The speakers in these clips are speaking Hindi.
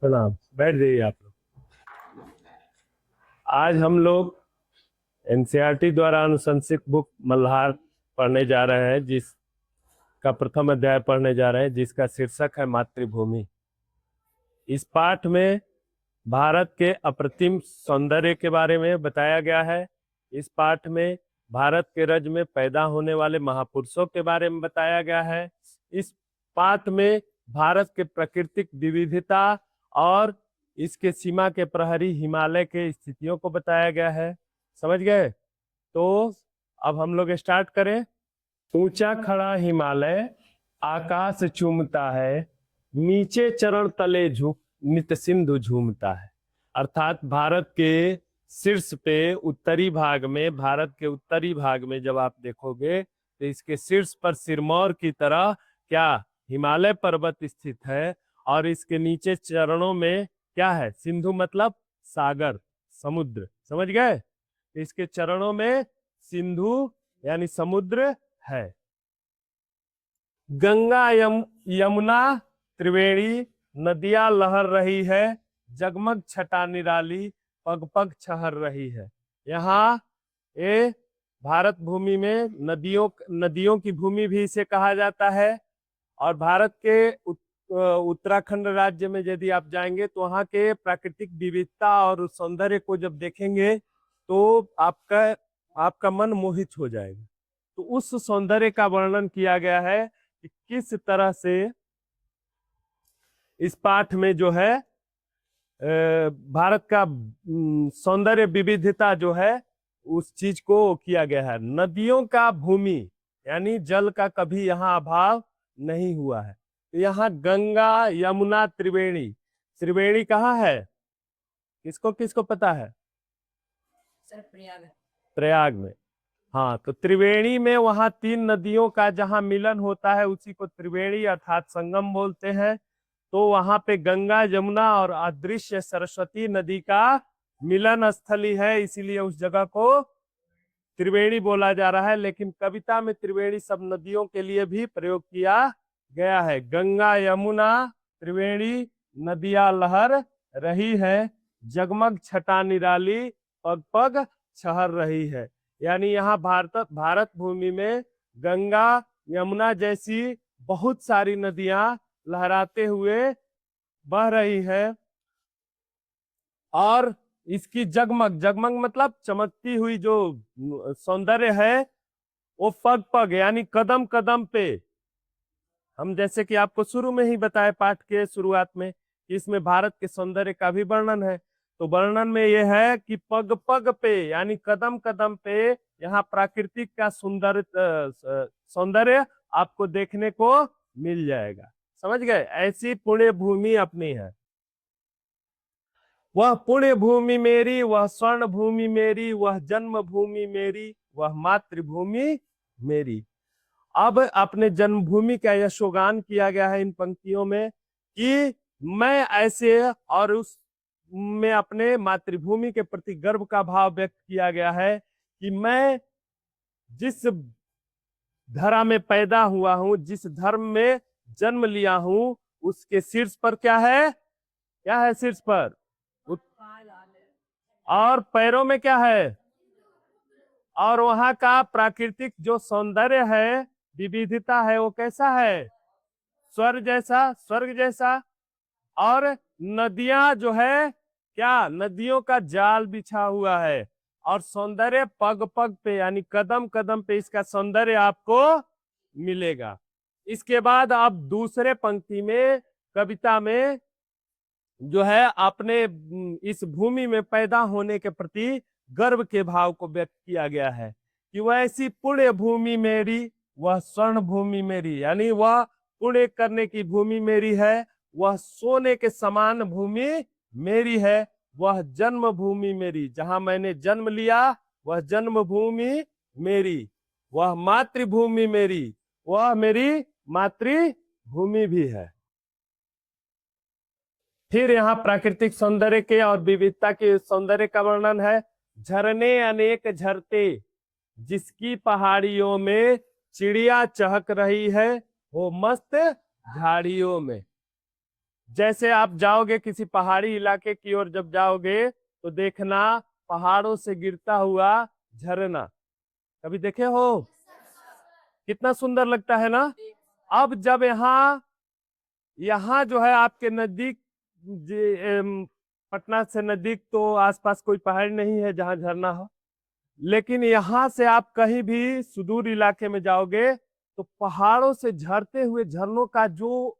प्रणाम। बैठ जाइए आप लोग। आज हम लोग एनसीईआरटी द्वारा अनुशंसित बुक मल्हार पढ़ने जा रहे हैं, जिसका प्रथम अध्याय पढ़ने जा रहे हैं, जिसका शीर्षक है मातृभूमि। इस पाठ में भारत के अप्रतिम सौंदर्य के बारे में बताया गया है। इस पाठ में भारत के रज में पैदा होने वाले महापुरुषों के बारे में बताया गया है। इस पाठ में भारत के प्राकृतिक विविधता और इसके सीमा के प्रहरी हिमालय के स्थितियों को बताया गया है। समझ गए? तो अब हम लोग स्टार्ट करें। ऊंचा खड़ा हिमालय आकाश चूमता है, नीचे चरण तले झुक नित सिंधु झूमता है। अर्थात भारत के शीर्ष पे उत्तरी भाग में, भारत के उत्तरी भाग में जब आप देखोगे तो इसके शीर्ष पर सिरमौर की तरह क्या हिमालय पर्वत स्थित है, और इसके नीचे चरणों में क्या है? सिंधु मतलब सागर, समुद्र। समझ गए? इसके चरणों में सिंधु यानी समुद्र है। गंगा यमुना त्रिवेणी नदियां लहर रही है, जगमग छटा निराली पग पग छहर रही है। यहाँ ये भारत भूमि में नदियों की भूमि भी इसे कहा जाता है। और भारत के उत्तराखंड राज्य में यदि आप जाएंगे तो वहाँ के प्राकृतिक विविधता और सौंदर्य को जब देखेंगे तो आपका मन मोहित हो जाएगा। तो उस सौंदर्य का वर्णन किया गया है कि किस तरह से इस पाठ में जो है भारत का सौंदर्य विविधता जो है उस चीज को किया गया है। नदियों का भूमि यानी जल का कभी यहाँ अभाव नहीं हुआ है। तो यहाँ गंगा यमुना त्रिवेणी, त्रिवेणी कहाँ है? किसको किसको पता है? सर प्रयाग में। हाँ, तो त्रिवेणी में वहां 3 नदियों का जहां मिलन होता है उसी को त्रिवेणी अर्थात संगम बोलते हैं। तो वहां पे गंगा यमुना और अदृश्य सरस्वती नदी का मिलन स्थली है, इसीलिए उस जगह को त्रिवेणी बोला जा रहा है। लेकिन कविता में त्रिवेणी सब नदियों के लिए भी प्रयोग किया गया है। गंगा यमुना त्रिवेणी नदियां लहर रही है, जगमग छटा निराली पग पग छहर रही है। यानी यहाँ भारत भूमि में गंगा यमुना जैसी बहुत सारी नदियां लहराते हुए बह रही है, और इसकी जगमग जगमग मतलब चमकती हुई जो सौंदर्य है वो पग पग यानी कदम कदम पे, हम जैसे कि आपको शुरू में ही बताए पाठ के शुरुआत में कि इसमें भारत के सौंदर्य का भी वर्णन है। तो वर्णन में यह है कि पग पग पे यानी कदम कदम पे यहाँ प्राकृतिक का सुंदर सौंदर्य आपको देखने को मिल जाएगा। समझ गए? ऐसी पुण्य भूमि अपनी है। वह पुण्य भूमि मेरी, वह स्वर्ण भूमि मेरी, वह जन्म भूमि मेरी, वह मातृभूमि मेरी। अब अपने जन्मभूमि का यशोगान किया गया है इन पंक्तियों में कि मैं ऐसे, और उस में अपने मातृभूमि के प्रति गर्व का भाव व्यक्त किया गया है कि मैं जिस धरा में पैदा हुआ हूं, जिस धर्म में जन्म लिया हूं, उसके शीर्ष पर क्या है? क्या है शीर्ष पर? और पैरों में क्या है? और वहां का प्राकृतिक जो सौंदर्य है, विविधता है, वो कैसा है? स्वर्ग जैसा, स्वर्ग जैसा। और नदियां जो है क्या? नदियों का जाल बिछा हुआ है, और सौंदर्य पग पग पे यानी कदम कदम पे इसका सौंदर्य आपको मिलेगा। इसके बाद अब दूसरे पंक्ति में कविता में जो है अपने इस भूमि में पैदा होने के प्रति गर्व के भाव को व्यक्त किया गया है कि वह ऐसी पुण्य भूमि मेरी, वह स्वर्ण भूमि मेरी, यानी वह पुण्य करने की भूमि मेरी है, वह सोने के समान भूमि मेरी है, वह जन्म भूमि मेरी, जहां मैंने जन्म लिया वह जन्म भूमि मेरी, वह मातृभूमि मेरी, वह मेरी मातृभूमि भी है। फिर यहाँ प्राकृतिक सौंदर्य के और विविधता के सौंदर्य का वर्णन है। झरने अनेक झरते, जिसकी पहाड़ियों में चिड़िया चहक रही है, वो मस्त झाड़ियों में। जैसे आप जाओगे किसी पहाड़ी इलाके की ओर, जब जाओगे तो देखना पहाड़ों से गिरता हुआ झरना, कभी देखे हो? कितना सुंदर लगता है ना। अब जब यहाँ यहाँ जो है आपके नजदीक, पटना से नजदीक तो आसपास कोई पहाड़ नहीं है जहाँ झरना हो, लेकिन यहाँ से आप कहीं भी सुदूर इलाके में जाओगे तो पहाड़ों से झरते हुए झरनों का जो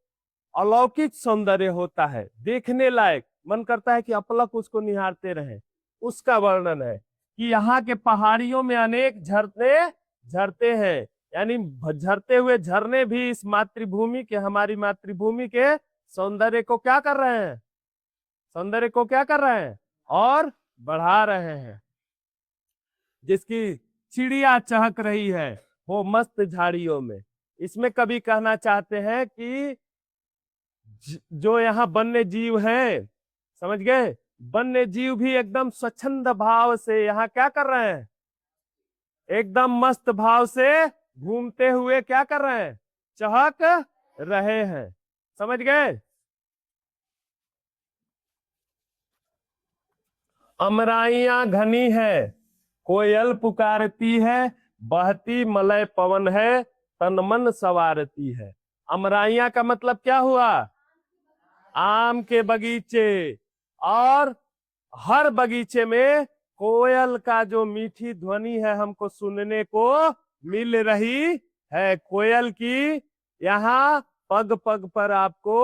अलौकिक सौंदर्य होता है, देखने लायक, मन करता है कि अपलक उसको निहारते रहे, उसका वर्णन है कि यहाँ के पहाड़ियों में अनेक झरने झरते हैं। यानी झरते हुए झरने भी इस मातृभूमि के, हमारी मातृभूमि के सौंदर्य को क्या कर रहे हैं, सौंदर्य को क्या कर रहे हैं और बढ़ा रहे हैं। जिसकी चिड़िया चहक रही है वो मस्त झाड़ियों में। इसमें कभी कहना चाहते हैं कि जो यहाँ वन्य जीव हैं, समझ गए, वन्य जीव भी एकदम स्वच्छंद भाव से यहाँ क्या कर रहे हैं, एकदम मस्त भाव से घूमते हुए क्या कर रहे हैं, चहक रहे हैं। समझ गए। अमराइयां घनी है, कोयल पुकारती है, बहती मलय पवन है, तन मन सवारती है। अमराइयां का मतलब क्या हुआ, आम के बगीचे, और हर बगीचे में कोयल का जो मीठी ध्वनि है हमको सुनने को मिल रही है। कोयल की यहाँ पग पग पर आपको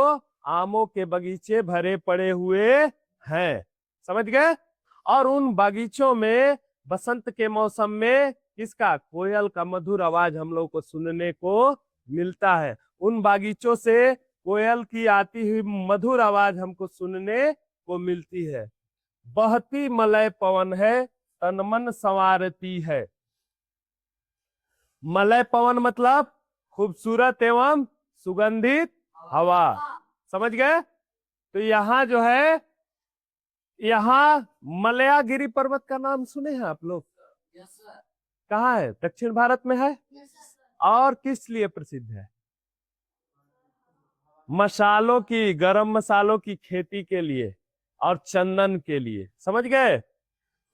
आमों के बगीचे भरे पड़े हुए हैं। समझ गए। और उन बगीचों में बसंत के मौसम में किसका, कोयल का मधुर आवाज हम लोग को सुनने को मिलता है। उन बागीचों से कोयल की आती हुई मधुर आवाज हमको सुनने को मिलती है। बहती मलय पवन है, तन मन संवारती है। मलय पवन मतलब खूबसूरत एवं सुगंधित हवा। समझ गए। तो यहाँ जो है, यहाँ मलयागिरी पर्वत का नाम सुने हैं आप लोग? कहाँ है? दक्षिण भारत में है। और किस लिए प्रसिद्ध है? मसालों की, गरम मसालों की खेती के लिए और चंदन के लिए। समझ गए।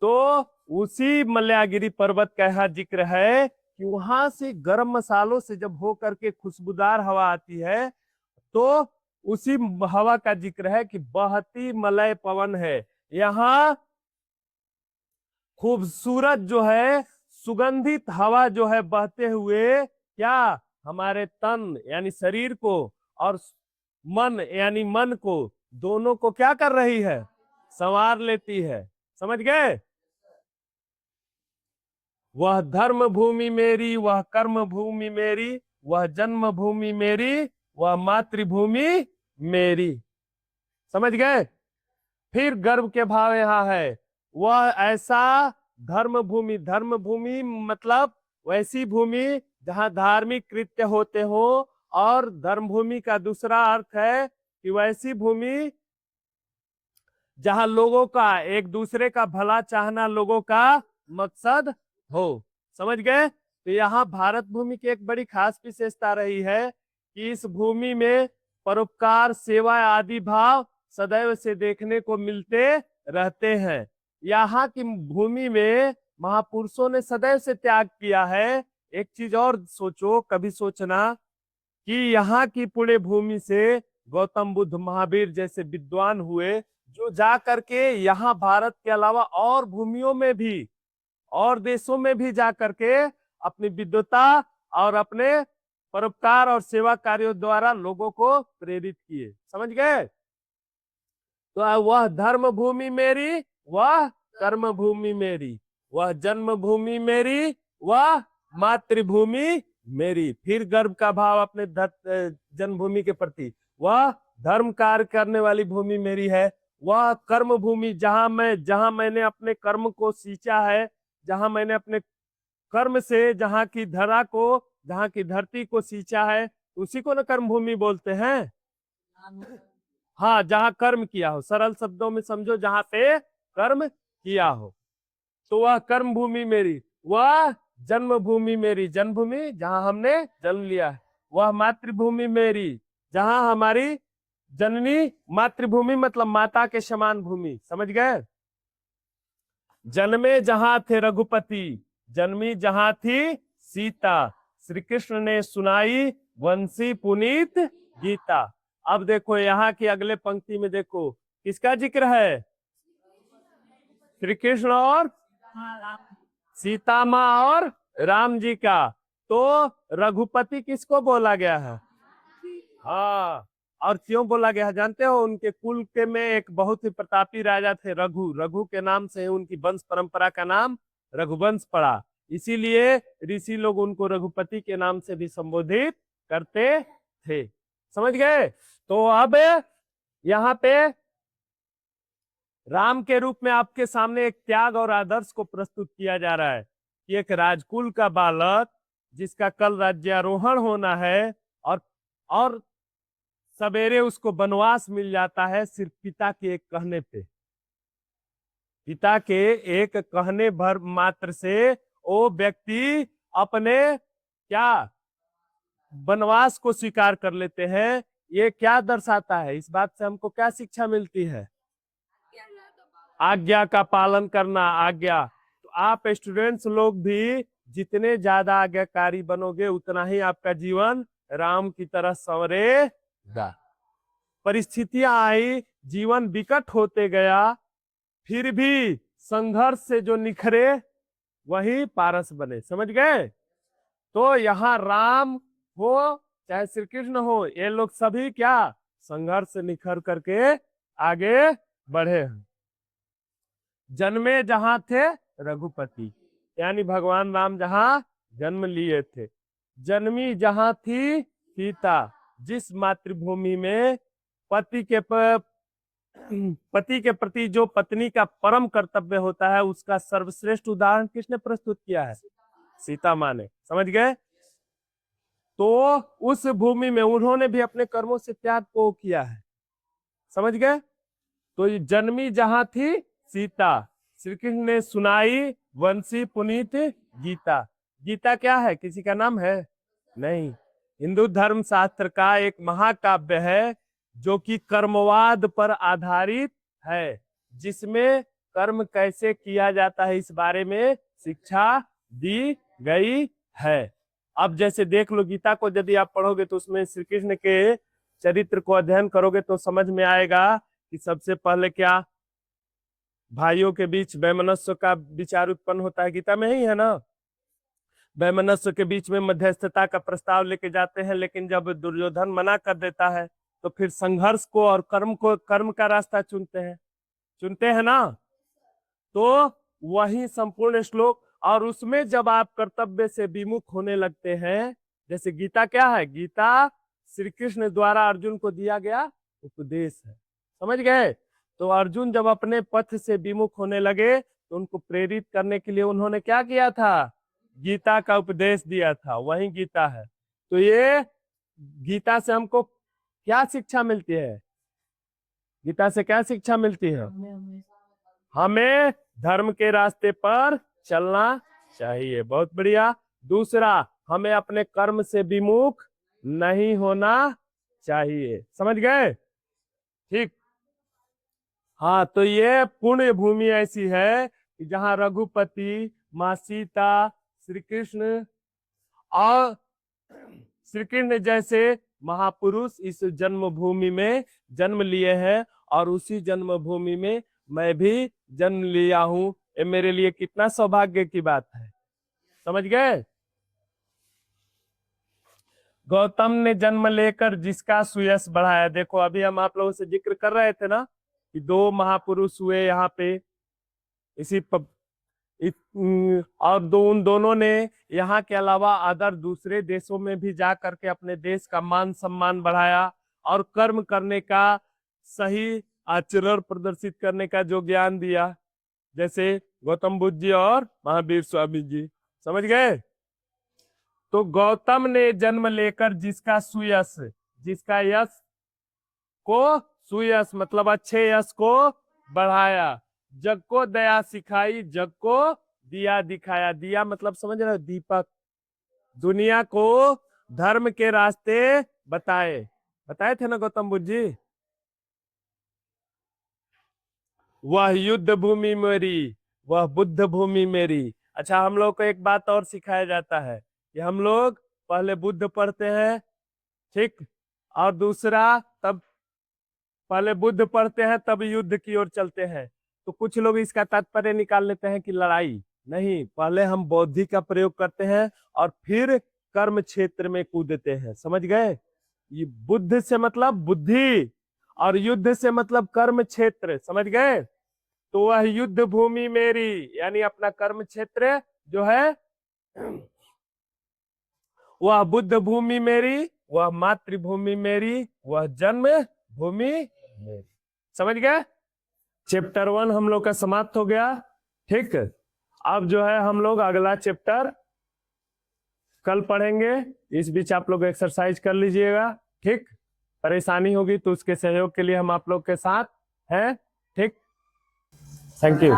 तो उसी मलयागिरी पर्वत का यहाँ जिक्र है कि वहां से गरम मसालों से जब हो करके खुशबूदार हवा आती है, तो उसी हवा का जिक्र है कि बहती मलय पवन है। यहाँ खूबसूरत जो है सुगंधित हवा जो है बहते हुए क्या, हमारे तन यानी शरीर को और मन यानी मन को, दोनों को क्या कर रही है, संवार लेती है। समझ गए। वह धर्म भूमि मेरी, वह कर्म भूमि मेरी, वह जन्म भूमि मेरी, वह मातृभूमि मेरी। समझ गए। फिर गर्व के भाव यहाँ है, वह ऐसा धर्म भूमि, धर्म भूमि मतलब वैसी भूमि जहाँ धार्मिक कृत्य होते हो, और धर्म भूमि का दूसरा अर्थ है कि वैसी भूमि जहाँ लोगों का, एक दूसरे का भला चाहना लोगों का मकसद हो। समझ गए। तो यहाँ भारत भूमि की एक बड़ी खास विशेषता रही है कि इस भूमि में परोपकार, सेवा आदि भाव सदैव से देखने को मिलते रहते हैं। यहाँ की भूमि में महापुरुषों ने सदैव से त्याग किया है। एक चीज और सोचो, कभी सोचना कि यहाँ की पुण्य भूमि से गौतम बुद्ध, महावीर जैसे विद्वान हुए, जो जा करके यहाँ भारत के अलावा और भूमियों में भी, और देशों में भी जा करके अपनी विद्वता और अपने परोपकार और सेवा कार्यों द्वारा लोगों को प्रेरित किए। समझ गए। तो वह धर्म भूमि मेरी, वह कर्म भूमि मेरी, वह जन्म भूमि मेरी, वह मातृभूमि मेरी। फिर गर्व का भाव अपने जन्मभूमि के प्रति, वह धर्म कार्य करने वाली भूमि मेरी है। वह कर्म भूमि जहां मैंने अपने कर्म को सींचा है, जहां मैंने अपने कर्म से जहां की धरा को, जहां की धरती को सींचा है, उसी को ना कर्म भूमि बोलते हैं। हाँ, जहां कर्म किया हो, सरल शब्दों में समझो, जहां पे कर्म किया हो, तो वह कर्म भूमि मेरी। वह जन्मभूमि मेरी, जन्मभूमि जहां हमने जन्म लिया है। वह मातृभूमि मेरी, जहां हमारी जननी मातृभूमि मतलब माता के समान भूमि, समझ गए। जन्मे जहां थे रघुपति, जन्मी जहां थी सीता, श्री कृष्ण ने सुनाई वंशी पुनीत गीता। अब देखो यहाँ की अगले पंक्ति में देखो किसका जिक्र है, श्री कृष्ण और सीता माँ और राम जी का। तो रघुपति किसको बोला गया है, हाँ, और क्यों बोला गया है जानते हो, उनके कुल के में एक बहुत ही प्रतापी राजा थे रघु, रघु के नाम से उनकी वंश परंपरा का नाम रघुवंश पड़ा, इसीलिए ऋषि लोग उनको रघुपति के नाम से भी संबोधित करते थे, समझ गए। तो अब यहाँ पे राम के रूप में आपके सामने एक त्याग और आदर्श को प्रस्तुत किया जा रहा है कि एक राजकुल का बालक जिसका कल राज्यारोहण होना है और सवेरे उसको वनवास मिल जाता है सिर्फ पिता के एक कहने पे, पिता के एक कहने भर मात्र से वो व्यक्ति अपने क्या वनवास को स्वीकार कर लेते हैं। ये क्या दर्शाता है, इस बात से हमको क्या शिक्षा मिलती है, आज्ञा का पालन करना, आज्ञा। तो आप स्टूडेंट्स लोग भी जितने ज्यादा आज्ञाकारी बनोगे उतना ही आपका जीवन राम की तरह संवरेगा। परिस्थितियां आई, जीवन विकट होते गया, फिर भी संघर्ष से जो निखरे वही पारस बने, समझ गए। तो यहाँ राम हो चाहे श्री कृष्ण हो, ये लोग सभी क्या संघर्ष से निखर करके आगे बढ़े हैं। जन्मे जहां थे रघुपति, यानी भगवान राम जहां जन्म लिए थे, जन्मी जहां थी सीता, जिस मातृभूमि में पति के प्रति जो पत्नी का परम कर्तव्य होता है उसका सर्वश्रेष्ठ उदाहरण किसने प्रस्तुत किया है, सीता माँ ने, समझ गए। तो उस भूमि में उन्होंने भी अपने कर्मों से त्याग को किया है, समझ गए। तो ये जन्मी जहां थी सीता, श्री कृष्ण ने सुनाई वंशी पुनीत गीता। गीता क्या है, किसी का नाम है नहीं, हिंदू धर्म शास्त्र का एक महाकाव्य है जो कि कर्मवाद पर आधारित है, जिसमें कर्म कैसे किया जाता है इस बारे में शिक्षा दी गई है। अब जैसे देख लो, गीता को यदि आप पढ़ोगे तो उसमें श्री कृष्ण के चरित्र को अध्ययन करोगे तो समझ में आएगा कि सबसे पहले क्या भाइयों के बीच वैमनस्य का विचार उत्पन्न होता है, गीता में ही है ना। वैमनस्य के बीच में मध्यस्थता का प्रस्ताव लेके जाते हैं, लेकिन जब दुर्योधन मना कर देता है तो फिर संघर्ष को और कर्म का रास्ता चुनते हैं ना। तो वही संपूर्ण श्लोक, और उसमें जब आप कर्तव्य से विमुख होने लगते हैं, जैसे गीता क्या है, गीता श्री कृष्ण द्वारा अर्जुन को दिया गया उपदेश है, समझ गए। तो अर्जुन जब अपने पथ से विमुख होने लगे तो उनको प्रेरित करने के लिए उन्होंने क्या किया था, गीता का उपदेश दिया था, वही गीता है। तो ये गीता से हमको क्या शिक्षा मिलती है, गीता से क्या शिक्षा मिलती है, हमें धर्म के रास्ते पर चलना चाहिए, बहुत बढ़िया। दूसरा, हमें अपने कर्म से विमुख नहीं होना चाहिए, समझ गए, ठीक। हाँ, तो ये पुण्य भूमि ऐसी है कि जहाँ रघुपति, माँ सीता, श्री कृष्ण और श्री कृष्ण जैसे महापुरुष इस जन्मभूमि में जन्म लिए हैं, और उसी जन्मभूमि में मैं भी जन्म लिया हूँ। ये मेरे लिए कितना सौभाग्य की बात है, समझ गए। गौतम ने जन्म लेकर जिसका सुयश बढ़ाया, देखो अभी हम आप लोगों से जिक्र कर रहे थे ना कि दो महापुरुष हुए यहाँ पे, और उन दोनों ने यहाँ के अलावा अदर दूसरे देशों में भी जा करके अपने देश का मान सम्मान बढ़ाया और कर्म करने का सही आचरण प्रदर्शित करने का जो ज्ञान दिया, जैसे गौतम बुद्ध जी और महावीर स्वामी जी, समझ गए। तो गौतम ने जन्म लेकर जिसका सुयश, जिसका यश को, सुयश मतलब अच्छे यश को बढ़ाया, जग को दया सिखाई, जग को दिया दिखाया, दिया मतलब समझ रहे हो, दीपक, दुनिया को धर्म के रास्ते बताए थे ना गौतम बुद्ध जी। वह युद्ध भूमि मेरी, वह बुद्ध भूमि मेरी। अच्छा, हम लोग को एक बात और सिखाया जाता है कि हम लोग पहले बुद्ध पढ़ते हैं, ठीक, और दूसरा तब पहले बुद्ध पढ़ते हैं तब युद्ध की ओर चलते हैं। तो कुछ लोग इसका तात्पर्य निकाल लेते हैं कि लड़ाई नहीं, पहले हम बौद्धि का प्रयोग करते हैं और फिर कर्म क्षेत्र में कूदते हैं। समझ गए? ये बुद्ध से मतलब बुद्धि और युद्ध से मतलब कर्म क्षेत्र। समझ गए? तो वह युद्ध भूमि मेरी, यानी अपना कर्म क्षेत्र जो है वह बुद्ध भूमि मेरी, वह मातृभूमि मेरी, वह जन्म भूमि मेरी। समझ गए? चैप्टर 1 हम लोग का समाप्त हो गया। ठीक, अब जो है हम लोग अगला चैप्टर कल पढ़ेंगे। इस बीच आप लोग एक्सरसाइज कर लीजिएगा। ठीक, परेशानी होगी तो उसके सहयोग के लिए हम आप लोग के साथ हैं। ठीक, थैंक यू।